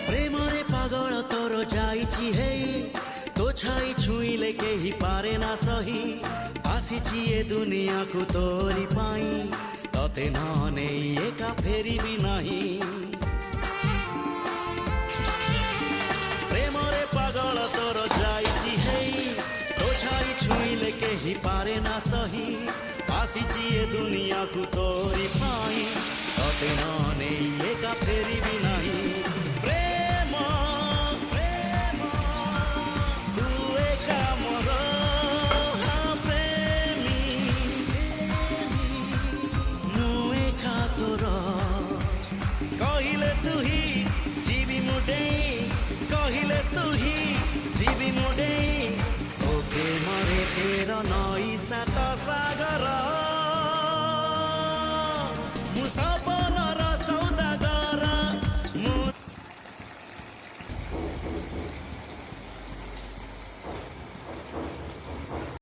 ପ୍ରେମରେ ପାଗଳ ତୋର ଯାଇଛି ହେଇ ତୋ ଛାଇ ଛୁଇଁଲେ କେହି ପାରେ ନା ସହି ଆସିଛି ଏ ଦୁନିଆକୁ ତୋରି ପାଇଁ ତତେ ନ ନେଇ ଏକା ଫେରିବି ନାହିଁ ପ୍ରେମରେ ପାଗଳ ତୋର ଯାଇଛି ହେଇ ତୋ ଛାଇ ଛୁଇଁଲେ କେହି ପାରେ ନା ସହି ଆସିଛି ଏ ଦୁନିଆକୁ ତୋରି ପାଇଁ ତତେ ନ ନେଇ ଏକା ଫେରିବି ନାହିଁ